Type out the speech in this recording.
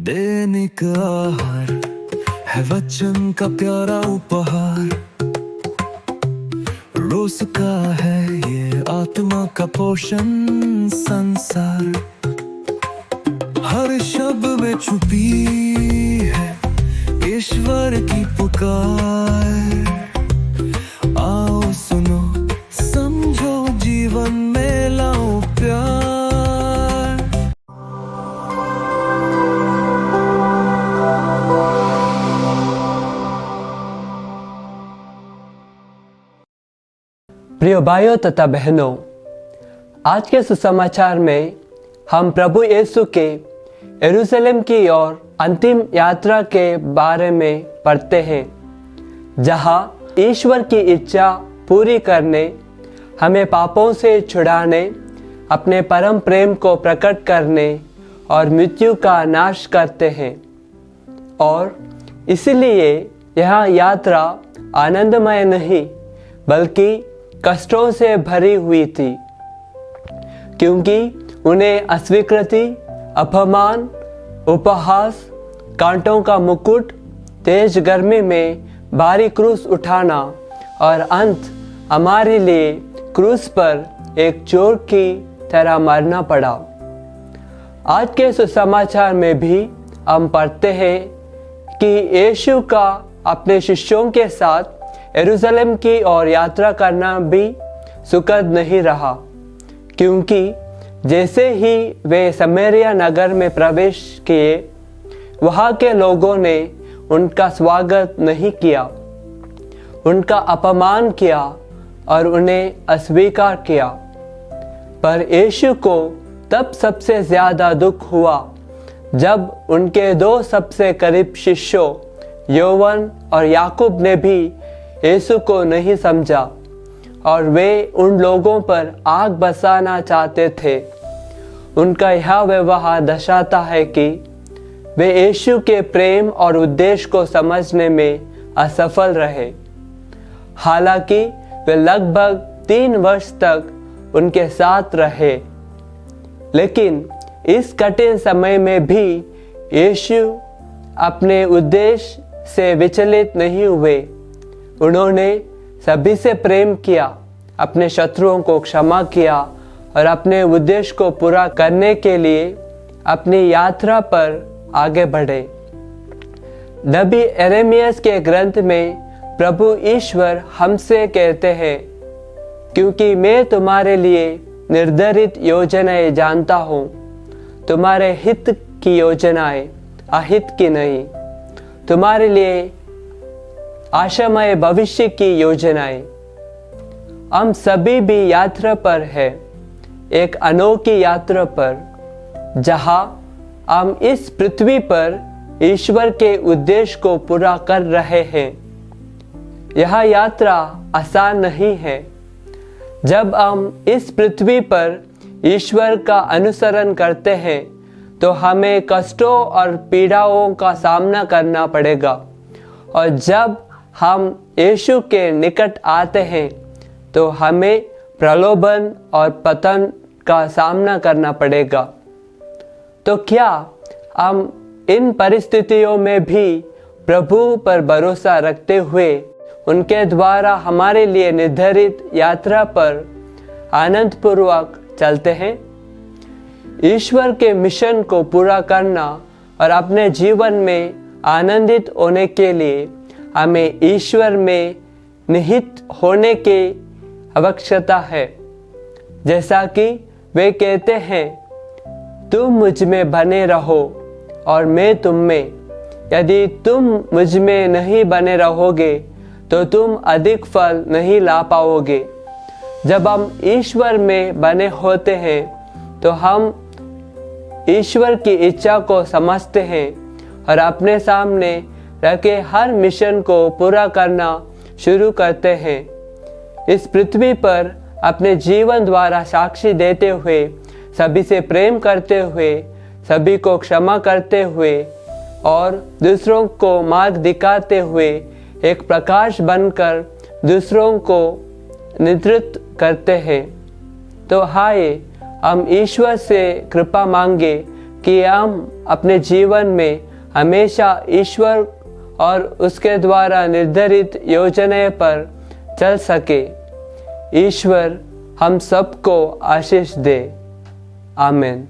दैनिक आहार है वचन का प्यारा उपहार। रोज का है ये आत्मा का पोषण संसार। हर शब्द में छुपी है ईश्वर की पुकार। आओ सुनो समझो जीवन में लाओ प्यार। प्रिय भाइयों तथा बहनों, आज के सुसमाचार में हम प्रभु यीशु के यरूशलेम की ओर अंतिम यात्रा के बारे में पढ़ते हैं, जहां ईश्वर की इच्छा पूरी करने, हमें पापों से छुड़ाने, अपने परम प्रेम को प्रकट करने और मृत्यु का नाश करते हैं। और इसलिए यह यात्रा आनंदमय नहीं बल्कि कष्टों से भरी हुई थी, क्योंकि उन्हें अस्वीकृति, अपमान, उपहास, कांटों का मुकुट, तेज गर्मी में भारी क्रूस उठाना और अंत हमारे लिए क्रूस पर एक चोर की तरह मरना पड़ा। आज के सुसमाचार में भी हम पढ़ते हैं कि यीशु का अपने शिष्यों के साथ यरूशलेम की ओर यात्रा करना भी सुखद नहीं रहा, क्योंकि जैसे ही वे समरिया नगर में प्रवेश किए, वहाँ के लोगों ने उनका स्वागत नहीं किया, उनका अपमान किया और उन्हें अस्वीकार किया। पर यीशु को तब सबसे ज्यादा दुख हुआ जब उनके दो सबसे करीब शिष्यों योहन और याकूब ने भी यीशु को नहीं समझा और वे उन लोगों पर आग बरसाना चाहते थे। उनका यह व्यवहार दर्शाता है कि वे यीशु के प्रेम और उद्देश्य को समझने में असफल रहे। हालांकि वे लगभग 3 वर्ष तक उनके साथ रहे, लेकिन इस कठिन समय में भी यीशु अपने उद्देश्य से विचलित नहीं हुए। उन्होंने सभी से प्रेम किया, अपने शत्रुओं को क्षमा किया और अपने उद्देश्य को पूरा करने के लिए अपनी यात्रा पर आगे बढ़े। नबी यिर्मयाह के ग्रंथ में प्रभु ईश्वर हमसे कहते हैं, क्योंकि मैं तुम्हारे लिए निर्धारित योजनाएं जानता हूँ, तुम्हारे हित की योजनाएं, अहित की नहीं, तुम्हारे लिए आशामय भविष्य की योजनाएं। हम सभी भी यात्रा पर है, एक अनोखी यात्रा पर, जहां हम इस पृथ्वी पर ईश्वर के उद्देश्य को पूरा कर रहे हैं। यह यात्रा आसान नहीं है। जब हम इस पृथ्वी पर ईश्वर का अनुसरण करते हैं तो हमें कष्टों और पीड़ाओं का सामना करना पड़ेगा, और जब हम यीशु के निकट आते हैं तो हमें प्रलोभन और पतन का सामना करना पड़ेगा। तो क्या हम इन परिस्थितियों में भी प्रभु पर भरोसा रखते हुए उनके द्वारा हमारे लिए निर्धारित यात्रा पर आनंदपूर्वक चलते हैं? ईश्वर के मिशन को पूरा करना और अपने जीवन में आनंदित होने के लिए हमें ईश्वर में निहित होने की आवश्यकता है। जैसा कि वे कहते हैं, तुम मुझ में बने रहो और मैं तुम में। यदि तुम मुझ में नहीं बने रहोगे तो तुम अधिक फल नहीं ला पाओगे। जब हम ईश्वर में बने होते हैं तो हम ईश्वर की इच्छा को समझते हैं और अपने सामने रखे हर मिशन को पूरा करना शुरू करते हैं। इस पृथ्वी पर अपने जीवन द्वारा साक्षी देते हुए, सभी से प्रेम करते हुए, सभी को क्षमा करते हुए और दूसरों को मार्ग दिखाते हुए एक प्रकाश बनकर दूसरों को नेतृत्व करते हैं। तो आइए हम ईश्वर से कृपा मांगे कि हम अपने जीवन में हमेशा ईश्वर और उसके द्वारा निर्धारित योजनाएं पर चल सके। ईश्वर हम सबको आशीष दे। आमीन।